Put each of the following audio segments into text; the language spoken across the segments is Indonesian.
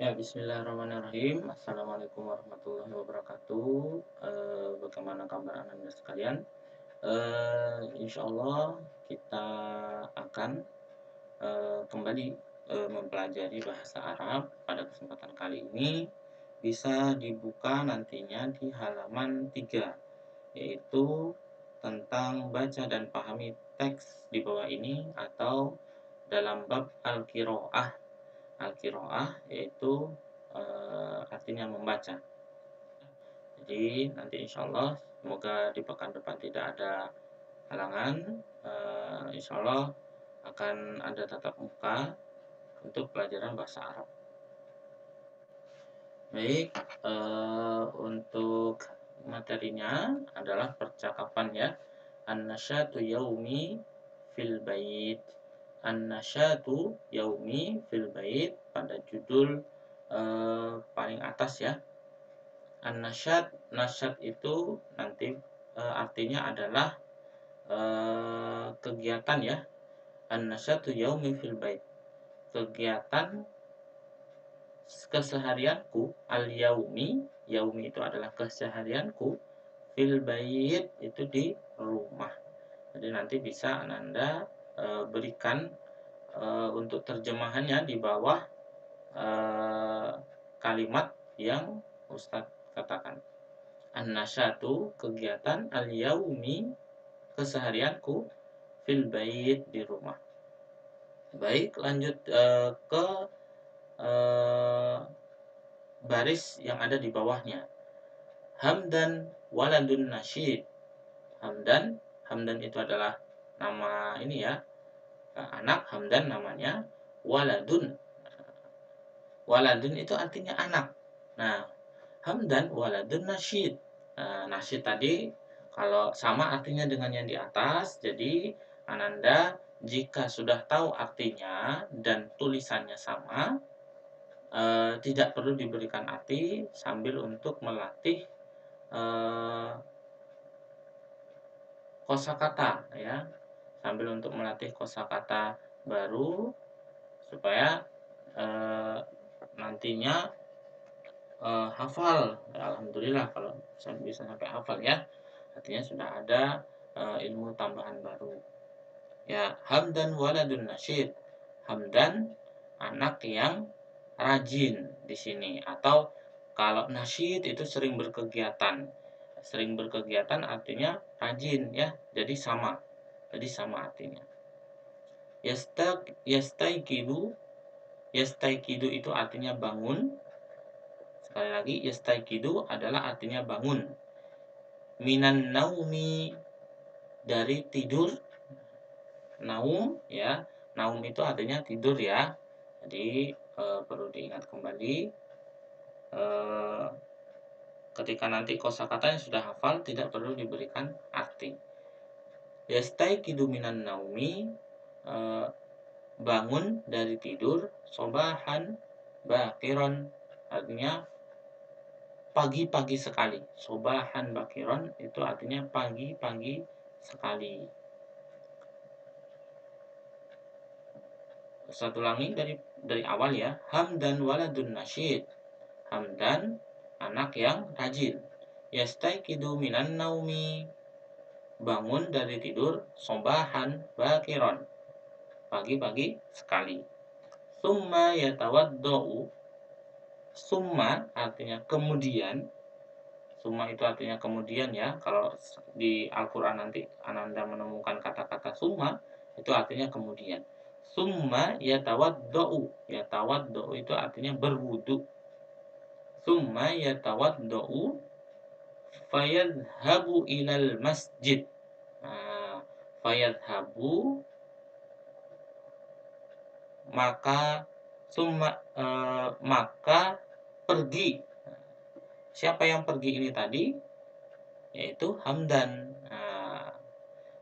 Ya, bismillahirrahmanirrahim. Assalamualaikum warahmatullahi wabarakatuh. Bagaimana kabar Anda sekalian? Insya Allah kita akan kembali mempelajari bahasa Arab. Pada kesempatan kali ini bisa dibuka nantinya di halaman 3, yaitu tentang baca dan pahami teks di bawah ini atau dalam bab al-qiraah. Al-qiraah yaitu artinya membaca. Jadi nanti insya Allah semoga di pekan depan tidak ada halangan. Insya Allah akan ada tatap muka untuk pelajaran bahasa Arab. Baik, untuk materinya adalah percakapan ya. An-nasyatu yaumi fil bait. An-nasyatu yaumi fil bait pada judul paling atas ya. An-nasyat, nasyat itu nanti artinya adalah kegiatan ya. An-nasyatu yaumi fil bait. Kegiatan keseharianku, al-yaumi, yaumi itu adalah keseharianku, fil bait itu di rumah. Jadi nanti bisa Ananda berikan untuk terjemahannya di bawah kalimat yang Ustadz katakan. An-nasyatu kegiatan, al-yaumi keseharianku, fil bait di rumah. Baik, lanjut ke baris yang ada di bawahnya. Hamdan waladun nasyid. Hamdan itu adalah nama ini ya, anak. Hamdan namanya. Waladun itu artinya anak. Nah, hamdan waladun nasyid. Nasyid tadi kalau sama artinya dengan yang di atas, jadi Ananda jika sudah tahu artinya dan tulisannya sama, tidak perlu diberikan arti sambil untuk melatih kosakata ya, sambil untuk melatih kosakata baru supaya nantinya hafal. Alhamdulillah kalau bisa sampai hafal ya, artinya sudah ada ilmu tambahan baru ya. Hamdan waladun nasyid. Hamdan anak yang rajin di sini, atau kalau nasyid itu sering berkegiatan. Sering berkegiatan artinya rajin ya, jadi sama artinya. Yastaikidu itu artinya bangun. Sekali lagi, yastaikidu adalah artinya bangun. Minan naumi, dari tidur. Naum ya, naum itu artinya tidur ya. Jadi perlu diingat kembali. Ketika nanti kosakatanya sudah hafal, tidak perlu diberikan arti. Yastaikidu minan naumi, bangun dari tidur. Sobahan bakiron, artinya pagi-pagi sekali. Sobahan bakiron itu artinya pagi-pagi sekali. Satu lagi dari awal ya. Hamdan waladun nasyid. Hamdan anak yang rajin. Yastaikidu minan naumi, bangun dari tidur. Sobahan bakiron, pagi-pagi sekali. Summa yatawaddau. Summa artinya kemudian. Summa itu artinya kemudian ya. Kalau di Al-Quran nanti Ananda menemukan kata-kata summa, itu artinya kemudian. Summa yatawaddau. Yatawaddau itu artinya berwudu. Summa yatawaddau fayadhabu ilal masjid. Fayadhabu maka pergi. Siapa yang pergi ini tadi? Yaitu Hamdan.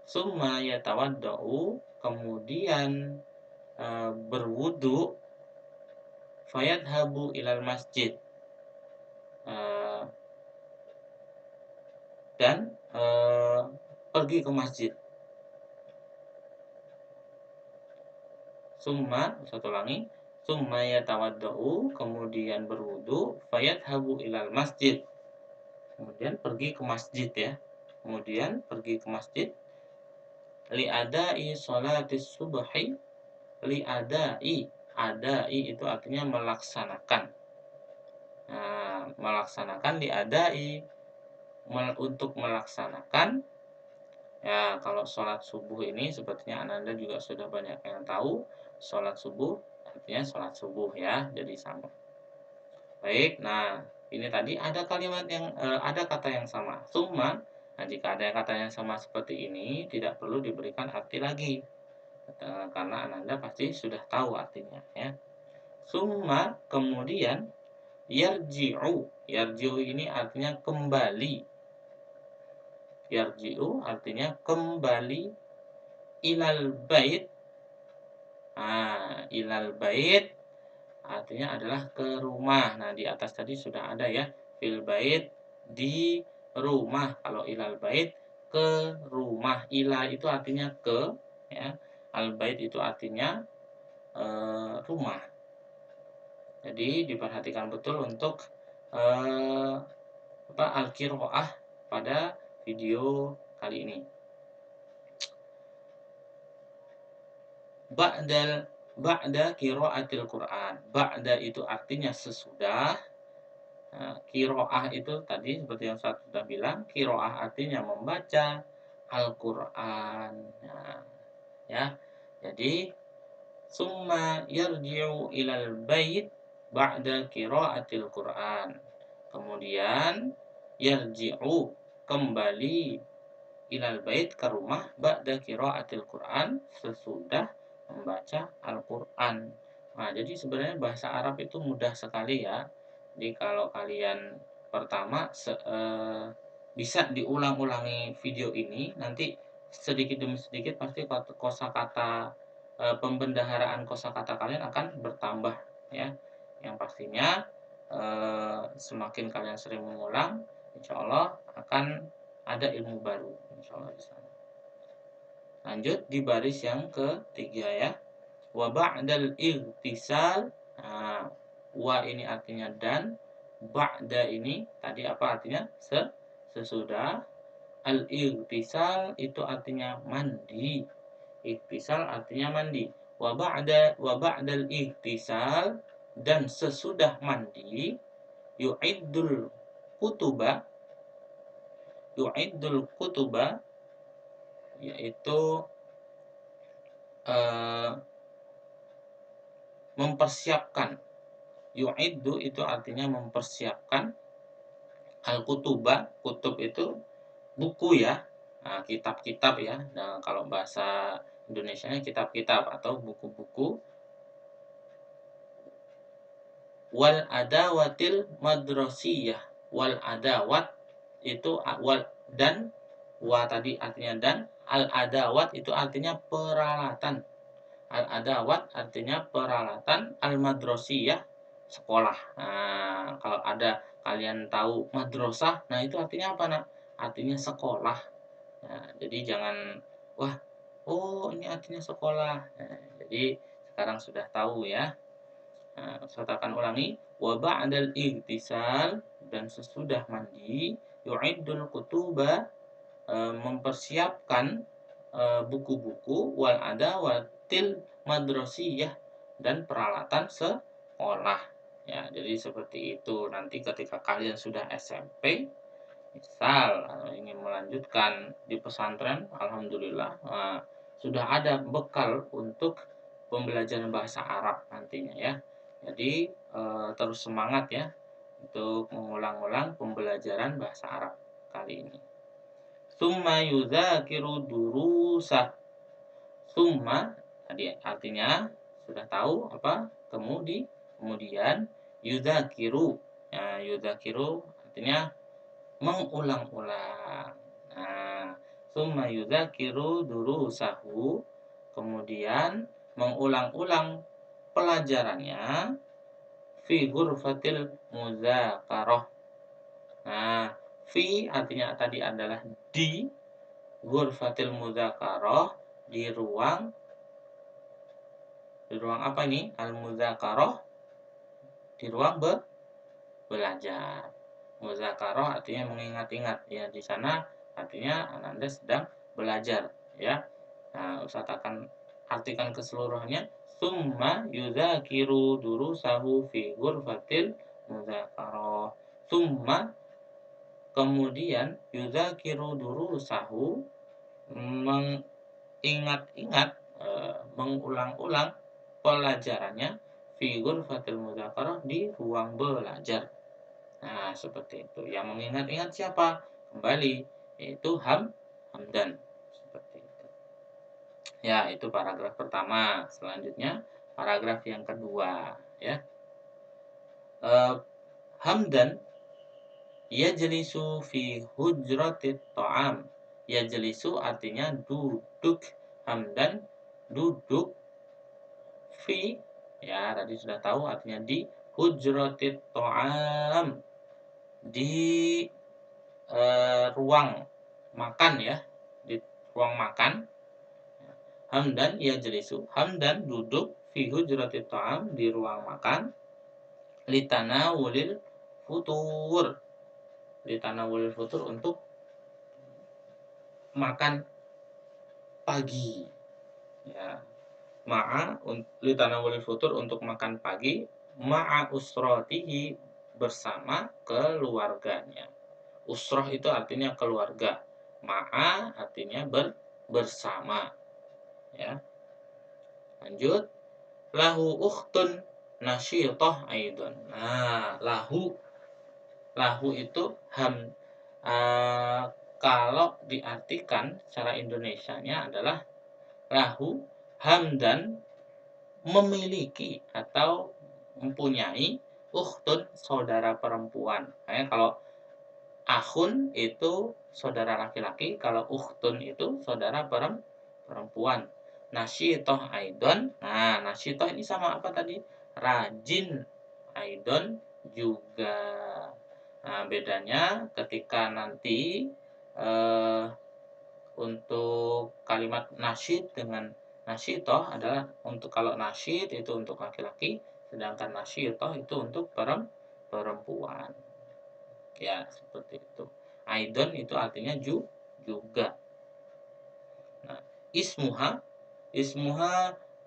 Summa yatawaddau, kemudian berwudu. Fayadhabu ilal masjid, dan pergi ke masjid. Summa, satu lagi, Summa yatawaddau, kemudian berwudu, fayadhabu ilal masjid, kemudian pergi ke masjid ya. Kemudian pergi ke masjid liadai sholatis subhi, liadai, adai itu artinya melaksanakan. Nah, melaksanakan liadai, untuk melaksanakan. Ya, kalau sholat subuh ini sepertinya Ananda juga sudah banyak yang tahu, sholat subuh artinya sholat subuh ya, jadi sama. Baik, nah ini tadi ada kalimat yang ada kata yang sama. Summa, nah jika ada kata yang sama seperti ini tidak perlu diberikan arti lagi. Karena Ananda pasti sudah tahu artinya ya. Summa, kemudian yarji'u. Yarji'u ini artinya kembali. Yarji'u artinya kembali, ilal bait. Nah, ilal bait artinya adalah ke rumah. Nah, di atas tadi sudah ada ya, fil bait, di rumah. Kalau ilal bait, ke rumah. Ila itu artinya ke ya. Al bait itu artinya rumah. Jadi diperhatikan betul untuk al-qiraah pada video kali ini. Ba'da qiraatil Qur'an. Ba'da itu artinya sesudah. Nah, qiraah itu tadi seperti yang saya sudah bilang, qiraah artinya membaca Al-Qur'an. Nah, ya. Jadi summa yarji'u ilal bait ba'da qiraatil Qur'an. Kemudian yarji'u, kembali, ilal bait, ke rumah, ba'da qiraatil Qur'an, sesudah membaca Al-Qur'an. Nah, jadi sebenarnya bahasa Arab itu mudah sekali ya. Jadi kalau kalian pertama bisa diulang-ulangi video ini, nanti sedikit demi sedikit pasti kosakata, pembendaharaan kosakata kalian akan bertambah ya. Yang pastinya semakin kalian sering mengulang, insya Allah akan ada ilmu baru insya Allah di sana. Lanjut di baris yang ketiga ya. Wa ba'dal igtisal. Nah, wa ini artinya dan, ba'da ini tadi apa artinya? Sesudah. Al-igtisal itu artinya mandi. Igtisal artinya mandi. Wa ba'dal igtisal, dan sesudah mandi, yu'iddul kutuba. Yu'iddul kutuba yaitu mempersiapkan. Yu'iddu itu artinya mempersiapkan. Al-kutuba, kutub itu buku ya. Nah, kitab-kitab ya. Nah, kalau bahasa Indonesianya kitab-kitab atau buku-buku. Wal adawatil madrasiyah. Wal adawat itu dan, wa tadi artinya dan, al adawat itu artinya peralatan. Al adawat artinya peralatan, al madrasiyah sekolah. Nah, kalau ada kalian tahu madrasah, nah itu artinya apa nak? Artinya sekolah. Nah, jadi jangan wah, oh ini artinya sekolah. Nah, jadi sekarang sudah tahu ya. Nah, saya akan ulangi. Wa ba'dal igtisal, dan sesudah mandi, yu'iddul kutuba, mempersiapkan buku-buku, wal adawatil madrasiyah, dan peralatan sekolah. Ya, jadi seperti itu. Nanti ketika kalian sudah SMP, misal ingin melanjutkan di pesantren, alhamdulillah sudah ada bekal untuk pembelajaran bahasa Arab nantinya ya. Jadi terus semangat ya untuk mengulang-ulang pembelajaran bahasa Arab kali ini. Summa yudzakiru durusah. Summa tadi artinya sudah tahu apa? Kemudian yudzakiru. Ya, yudzakiru artinya mengulang-ulang. Nah, summa yudzakiru durusahu, kemudian mengulang-ulang pelajarannya, fi ghurfatil muzakarah. Nah, fi artinya tadi adalah di, ghurfatil muzakarah di ruang Di ruang apa ini? Al-mudzakarah, di ruang belajar. Mudzakarah artinya mengingat-ingat. Ya, di sana artinya Ananda sedang belajar, ya. Nah, Ustaz akan artikan keseluruhannya. Summa yudzakiru durusahu fi ghurfatil mudzakarah. Summa, kemudian, yudzakiru durusahu, mengingat-ingat, mengulang-ulang pelajarannya fi ghurfatil mudzakarah, di ruang belajar. Nah, seperti itu. Yang mengingat-ingat siapa? Kembali, yaitu Hamdan. Seperti itu. Ya, itu paragraf pertama. Selanjutnya, paragraf yang kedua. Ya. Hamdan yajlisu fi hujratit ta'am. Yajlisu artinya duduk. Hamdan duduk. Fi, ya tadi sudah tahu artinya di. Hujratit ta'am, di ruang makan, ya, di ruang makan. Hamdan yajlisu, Hamdan duduk, fi hujratit ta'am, di ruang makan, litanawulil futur, litanawulil futur, untuk makan pagi, ya. Litanawulil futur, untuk makan pagi, ma'a usratihi, bersama keluarganya. Usroh itu artinya keluarga. Ma'a artinya bersama. Ya. Lanjut. Lahu ukhtun nasyithah aidon. Nah, lahu itu kalau diartikan secara Indonesianya adalah lahu, Hamdan memiliki atau mempunyai ukhtun, saudara perempuan. Nah, kalau akhun itu saudara laki-laki, kalau ukhtun itu saudara perempuan. Nasyithah aidon. Nah, nasyithah ini sama apa tadi? Rajin. Aidon juga. Nah, bedanya ketika nanti untuk kalimat nasyid dengan nasyithah adalah, untuk kalau nasyid itu untuk laki-laki, sedangkan nasyithah itu untuk perempuan. Ya, seperti itu. Aidon itu artinya juga. Nah, ismuha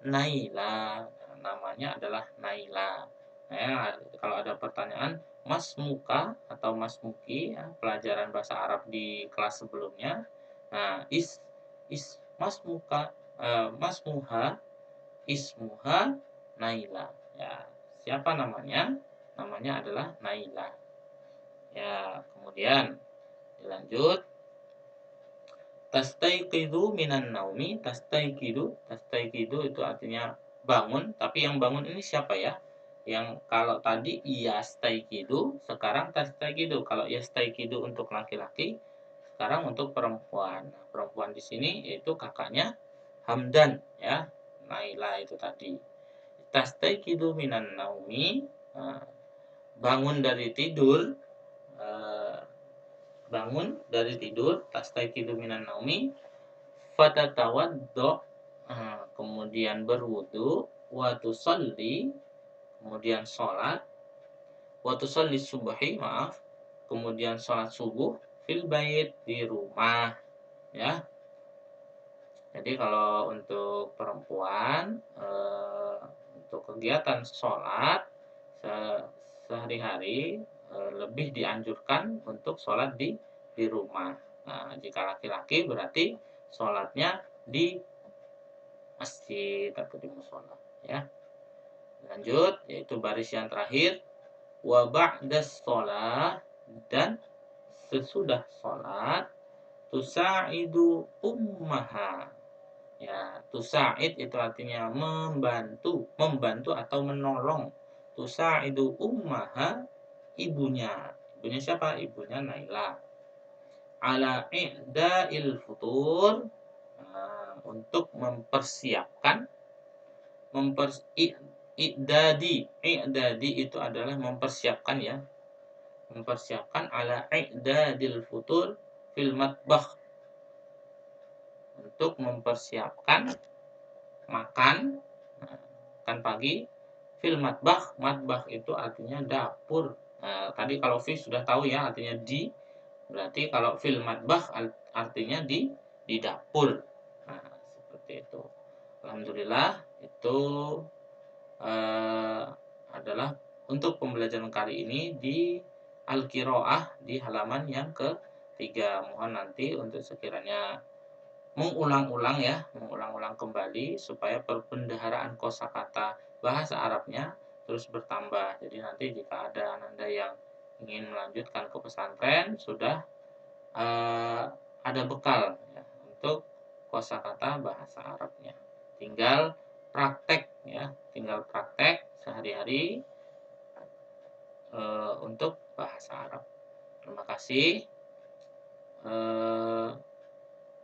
Naila. Namanya adalah Naila. Nah, kalau ada pertanyaan, Mas Muka atau Mas Muki, ya, pelajaran bahasa Arab di kelas sebelumnya. Nah, Mas Muka, Mas Muha, ismuha Naila. Ya, siapa namanya? Namanya adalah Naila. Ya, kemudian dilanjut. Tastaiqidu minan naumi. Tastaiqidu itu artinya bangun, tapi yang bangun ini siapa, ya? Yang kalau tadi yastaiqidu, sekarang tastaiqidu. Kalau yastaiqidu untuk laki-laki, sekarang untuk perempuan. Nah, perempuan di sini yaitu kakaknya Hamdan, ya. Naila itu tadi. Tastaiqidu minan naumi, bangun dari tidur. Bangun dari tidur, tastaiqidu minan naumi, fatatawaddo, kemudian berwudu, wa tusalli, kemudian sholat, wa tusalli subhi, kemudian sholat subuh, fil bait, di rumah, ya. Jadi kalau untuk perempuan, untuk kegiatan sholat sehari-hari, lebih dianjurkan untuk sholat di rumah. Nah, jika laki-laki berarti sholatnya di masjid atau di musola, ya. Lanjut, yaitu baris yang terakhir, wa ba'das sholat, dan sesudah sholat, tusa'idu ummaha. Ya, tusa'id itu artinya membantu atau menolong. Tusa'idu ummaha, ibunya. Ibunya siapa? Ibunya Naila. Ala i'da'il futur, untuk mempersiapkan, i'dadi itu adalah mempersiapkan, ya. Mempersiapkan ala i'dadil futur fil matbakh, untuk mempersiapkan makan, kan pagi. Fil matbah, matbah itu artinya dapur. Nah, tadi kalau fi sudah tahu ya artinya di, berarti kalau fil matbah artinya di dapur. Nah, seperti itu. Alhamdulillah itu eh, adalah untuk pembelajaran kali ini di Al-Qiraah di halaman yang ketiga. Mohon nanti untuk sekiranya mengulang-ulang ya, mengulang-ulang kembali supaya perbendaharaan kosakata bahasa Arabnya terus bertambah. Jadi nanti jika ada Ananda yang ingin melanjutkan ke pesantren sudah ada bekal ya, untuk kosakata bahasa Arabnya. Tinggal praktek ya, tinggal praktek sehari-hari untuk bahasa Arab. Terima kasih.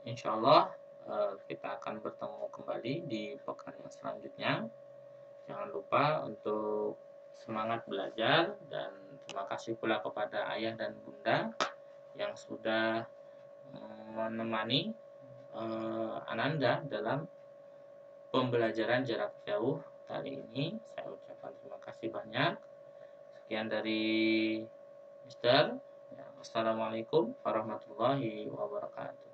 Insya Allah kita akan bertemu kembali di pekan yang selanjutnya. Jangan lupa untuk semangat belajar dan terima kasih pula kepada ayah dan bunda yang sudah menemani Ananda dalam pembelajaran jarak jauh kali ini. Saya ucapkan terima kasih banyak. Sekian dari Mister. Assalamualaikum warahmatullahi wabarakatuh.